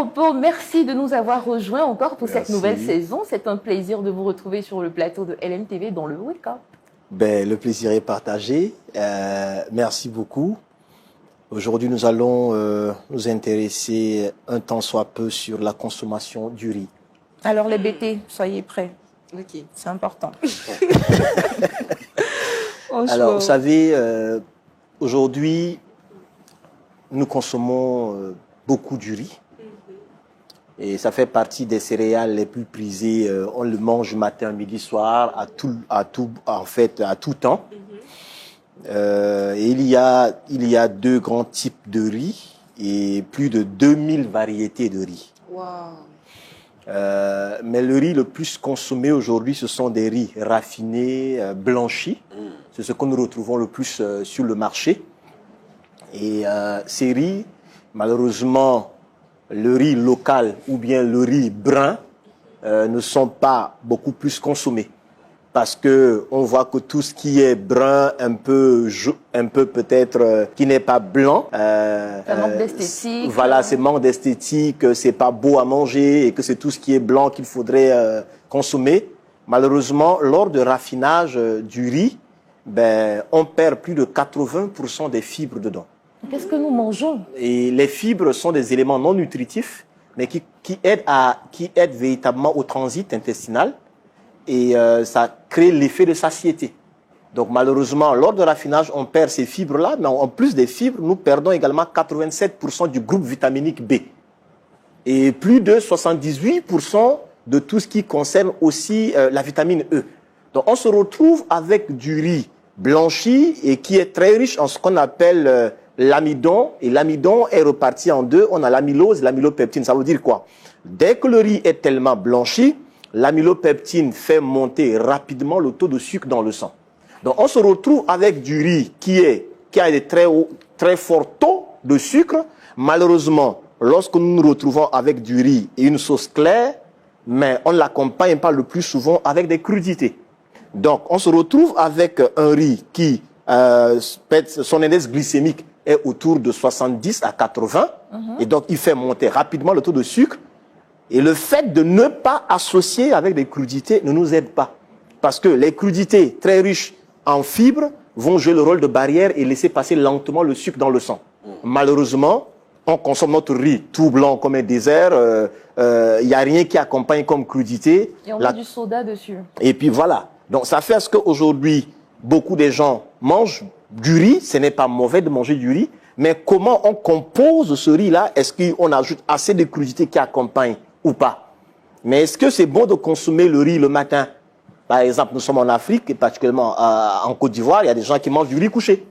propos, merci de nous avoir rejoints encore pour cette Merci. nouvelle saison. C'est un plaisir de vous retrouver sur le plateau de LMTV dans le Wake Up. Ben, le plaisir est partagé. Merci beaucoup. Aujourd'hui, nous allons nous intéresser un tant soit peu sur la consommation du riz. Alors les BT, soyez prêts. Ok. C'est important. Alors, vous savez, aujourd'hui, nous consommons beaucoup du riz. Et ça fait partie des céréales les plus prisées. On le mange matin, midi, soir, à tout temps. Et il y a deux grands types de riz et plus de 2000 variétés de riz. Wow. Mais le riz le plus consommé aujourd'hui, ce sont des riz raffinés, blanchis. C'est ce que nous retrouvons le plus sur le marché. Et ces riz, malheureusement, le riz local ou bien le riz brun ne sont pas beaucoup plus consommés. Parce que on voit que tout ce qui est brun, un peu peut-être qui n'est pas blanc, Ça manque d'esthétique. Voilà, c'est manque d'esthétique, c'est pas beau à manger et que c'est tout ce qui est blanc qu'il faudrait consommer. Malheureusement, lors de raffinage du riz, ben on perd plus de 80% des fibres dedans. Qu'est-ce que nous mangeons? Et les fibres sont des éléments non nutritifs, mais qui aident véritablement au transit intestinal. Et ça crée l'effet de satiété. Donc malheureusement, lors de raffinage, on perd ces fibres-là, mais en plus des fibres, nous perdons également 87% du groupe vitaminique B. Et plus de 78% de tout ce qui concerne aussi la vitamine E. Donc on se retrouve avec du riz blanchi et qui est très riche en ce qu'on appelle l'amidon. Et l'amidon est reparti en deux. On a l'amylose et l'amylopeptine. Ça veut dire quoi? Dès que le riz est tellement blanchi, l'amylopeptine fait monter rapidement le taux de sucre dans le sang. Donc on se retrouve avec du riz qui a des très forts taux de sucre. Malheureusement, lorsque nous nous retrouvons avec du riz et une sauce claire, mais on ne l'accompagne pas le plus souvent avec des crudités. Donc on se retrouve avec un riz qui, son index glycémique est autour de 70 à 80, et donc il fait monter rapidement le taux de sucre. Et le fait de ne pas associer avec des crudités ne nous aide pas. Parce que les crudités très riches en fibres vont jouer le rôle de barrière et laisser passer lentement le sucre dans le sang. Malheureusement, on consomme notre riz tout blanc comme un désert. Il n'y a rien qui accompagne comme crudité. Et on met du soda dessus. Et puis voilà. Donc ça fait à ce qu'aujourd'hui, beaucoup de gens mangent du riz. Ce n'est pas mauvais de manger du riz. Mais comment on compose ce riz-là? Est-ce qu'on ajoute assez de crudités qui accompagnent ou pas? Mais est-ce que c'est bon de consommer le riz le matin? Par exemple, nous sommes en Afrique, et particulièrement en Côte d'Ivoire, il y a des gens qui mangent du riz couché.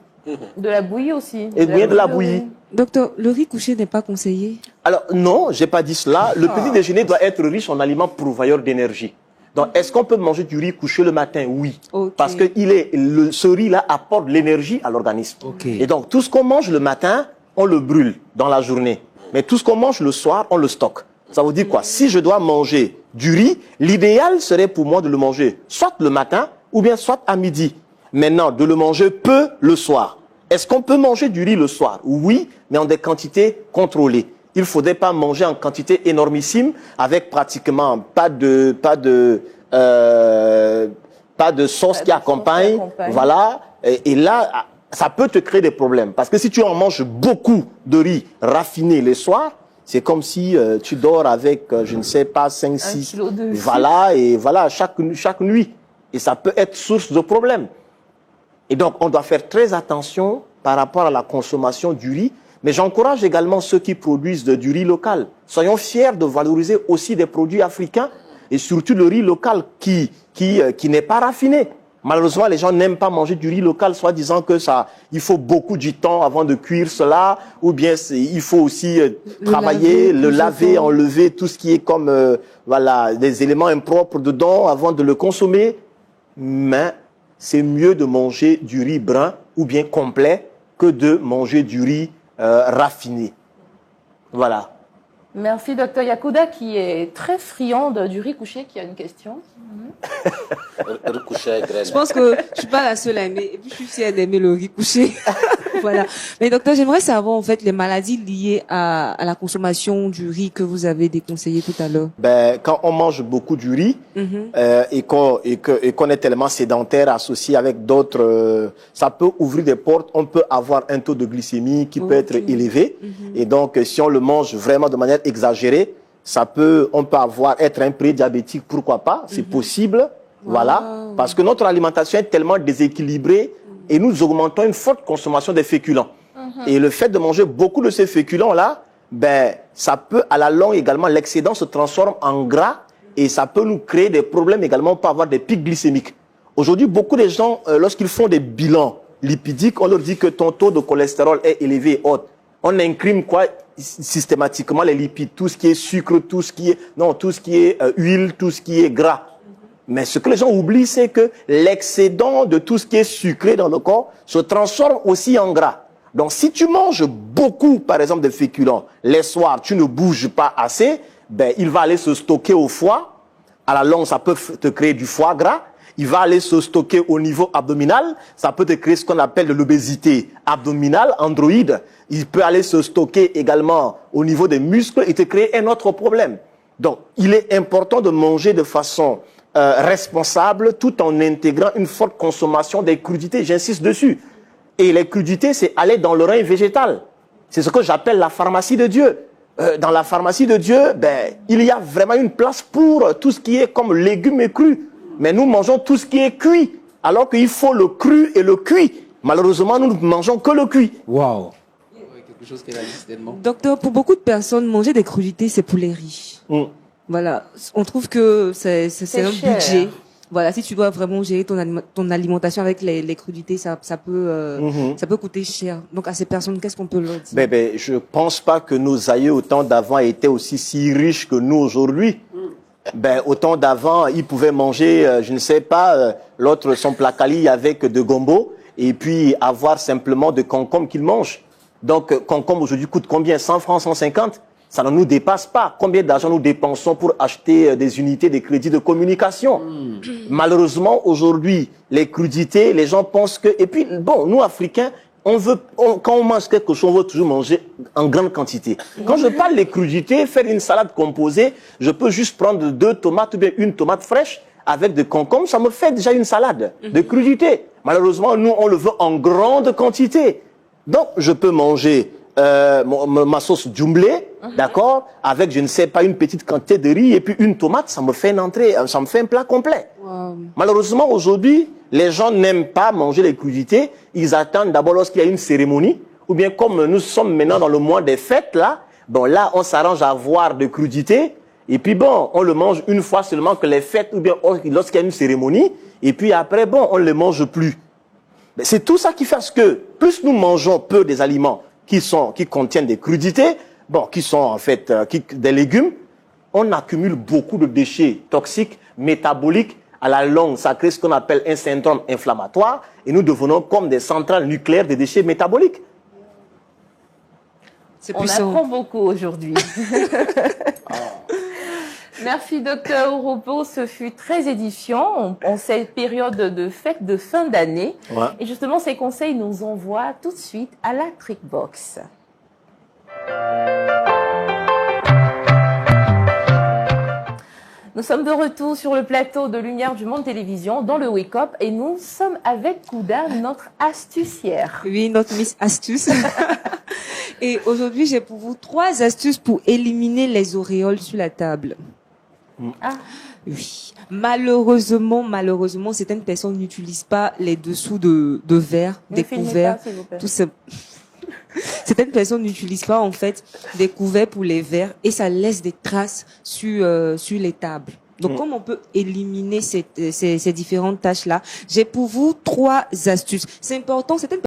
De la bouillie aussi. Et bien de la bouillie. Docteur, le riz couché n'est pas conseillé? Alors, non, j'ai pas dit cela. Le petit déjeuner doit être riche en aliments pourvoyeurs d'énergie. Donc, est-ce qu'on peut manger du riz couché le matin? Oui. Okay. Parce que ce riz-là apporte l'énergie à l'organisme. Okay. Et donc, tout ce qu'on mange le matin, on le brûle dans la journée. Mais tout ce qu'on mange le soir, on le stocke. Ça veut dire quoi? Si je dois manger du riz, l'idéal serait pour moi de le manger soit le matin ou bien soit à midi. Maintenant, de le manger peu le soir. Est-ce qu'on peut manger du riz le soir? Oui, mais en des quantités contrôlées. Il ne faudrait pas manger en quantité énormissime avec pratiquement pas de sauce qui accompagne. Voilà. Et là, ça peut te créer des problèmes. Parce que si tu en manges beaucoup de riz raffiné le soir, c'est comme si tu dors avec, je ne sais pas, 5, 6. Voilà, et voilà, chaque nuit. Et ça peut être source de problèmes. Et donc, on doit faire très attention par rapport à la consommation du riz. Mais j'encourage également ceux qui produisent du riz local. Soyons fiers de valoriser aussi des produits africains et surtout le riz local qui n'est pas raffiné. Malheureusement, les gens n'aiment pas manger du riz local, soit disant que il faut beaucoup de temps avant de cuire cela, ou bien il faut aussi travailler, le laver, enlever tout ce qui est comme voilà, des éléments impropres dedans avant de le consommer. Mais c'est mieux de manger du riz brun ou bien complet que de manger du riz raffiné. Voilà. Merci, docteur Yakuda, qui est très friande du riz couché, qui a une question. Je pense que je suis pas la seule à aimer. Et puis, je suis fière d'aimer le riz couché. Voilà. Mais docteur, j'aimerais savoir, en fait, les maladies liées à la consommation du riz que vous avez déconseillé tout à l'heure. Quand on mange beaucoup du riz, et qu'on est tellement sédentaire associé avec d'autres, ça peut ouvrir des portes. On peut avoir un taux de glycémie qui peut être élevé. Et donc, si on le mange vraiment de manière exagérée, on peut être un prédiabétique, pourquoi pas, c'est possible, voilà, parce que notre alimentation est tellement déséquilibrée et nous augmentons une forte consommation des féculents. Et le fait de manger beaucoup de ces féculents-là, ça peut, à la longue également, l'excédent se transforme en gras et ça peut nous créer des problèmes également, on peut avoir des pics glycémiques. Aujourd'hui, beaucoup de gens, lorsqu'ils font des bilans lipidiques, on leur dit que ton taux de cholestérol est élevé et haut. On imprime quoi? Systématiquement les lipides, tout ce qui est sucre, tout ce qui est huile, tout ce qui est gras. Mais ce que les gens oublient, c'est que l'excédent de tout ce qui est sucré dans le corps se transforme aussi en gras. Donc si tu manges beaucoup, par exemple, de féculents, les soirs, tu ne bouges pas assez, il va aller se stocker au foie. À la longue, ça peut te créer du foie gras. Il va aller se stocker au niveau abdominal. Ça peut te créer ce qu'on appelle de l'obésité abdominale, androïde. Il peut aller se stocker également au niveau des muscles et te créer un autre problème. Donc, il est important de manger de façon responsable tout en intégrant une forte consommation des crudités. J'insiste dessus. Et les crudités, c'est aller dans le règne végétal. C'est ce que j'appelle la pharmacie de Dieu. Dans la pharmacie de Dieu, il y a vraiment une place pour tout ce qui est comme légumes et crus. Mais nous mangeons tout ce qui est cuit, alors qu'il faut le cru et le cuit. Malheureusement, nous ne mangeons que le cuit. Waouh! Quelque chose qu'elle a dit certainement. Docteur, pour beaucoup de personnes, manger des crudités, c'est pour les riches. Voilà. On trouve que c'est un cher. budget. Voilà. Si tu dois vraiment gérer ton alimentation avec les crudités, ça peut coûter cher. Donc, à ces personnes, qu'est-ce qu'on peut leur dire? Je pense pas que nos aïeux, au temps d'avant, étaient aussi si riches que nous aujourd'hui. Au temps d'avant, ils pouvaient manger, je ne sais pas, l'autre son placali avec de gombo et puis avoir simplement de concombre qu'ils mangent. Donc, concombre aujourd'hui coûte combien? 100 francs, 150? Ça ne nous dépasse pas. Combien d'argent nous dépensons pour acheter des unités de crédit de communication? Malheureusement, aujourd'hui, les crudités, les gens pensent que... Et puis, bon, nous, Africains, quand on mange quelque chose, on veut toujours manger en grande quantité. Quand je parle des crudités, faire une salade composée, je peux juste prendre 2 tomates ou bien une tomate fraîche avec des concombres, ça me fait déjà une salade de crudités. Malheureusement, nous, on le veut en grande quantité. Donc, je peux manger ma sauce djumblé, d'accord, avec, je ne sais pas, une petite quantité de riz et puis une tomate, ça me fait une entrée, ça me fait un plat complet. Malheureusement, aujourd'hui, les gens n'aiment pas manger les crudités. Ils attendent d'abord lorsqu'il y a une cérémonie, ou bien comme nous sommes maintenant dans le mois des fêtes, là, là, on s'arrange à avoir des crudités, et puis on le mange une fois seulement que les fêtes, ou bien lorsqu'il y a une cérémonie, et puis après, on ne le mange plus. C'est tout ça qui fait que plus nous mangeons peu des aliments qui contiennent des crudités, qui sont en fait des légumes, on accumule beaucoup de déchets toxiques, métaboliques. À la longue, ça crée ce qu'on appelle un syndrome inflammatoire et nous devenons comme des centrales nucléaires des déchets métaboliques. On apprend beaucoup aujourd'hui. Merci, docteur Ouropo. Ce fut très édifiant en cette période de fête de fin d'année. Ouais. Et justement, ces conseils nous envoient tout de suite à la Trickbox. Nous sommes de retour sur le plateau de Lumière du Monde Télévision dans le Wake Up et nous sommes avec Kouda, notre astucière. Oui, notre Miss Astuce. Et aujourd'hui, j'ai pour vous 3 astuces pour éliminer les auréoles sur la table. Ah. Oui. Malheureusement, certaines personnes n'utilisent pas les dessous de verre, des couverts. Tout ça. Certaines personnes n'utilisent pas en fait des couverts pour les verres et ça laisse des traces sur les tables. Donc, comme on peut éliminer ces différentes tâches-là, j'ai pour vous 3 astuces. C'est important. Certaines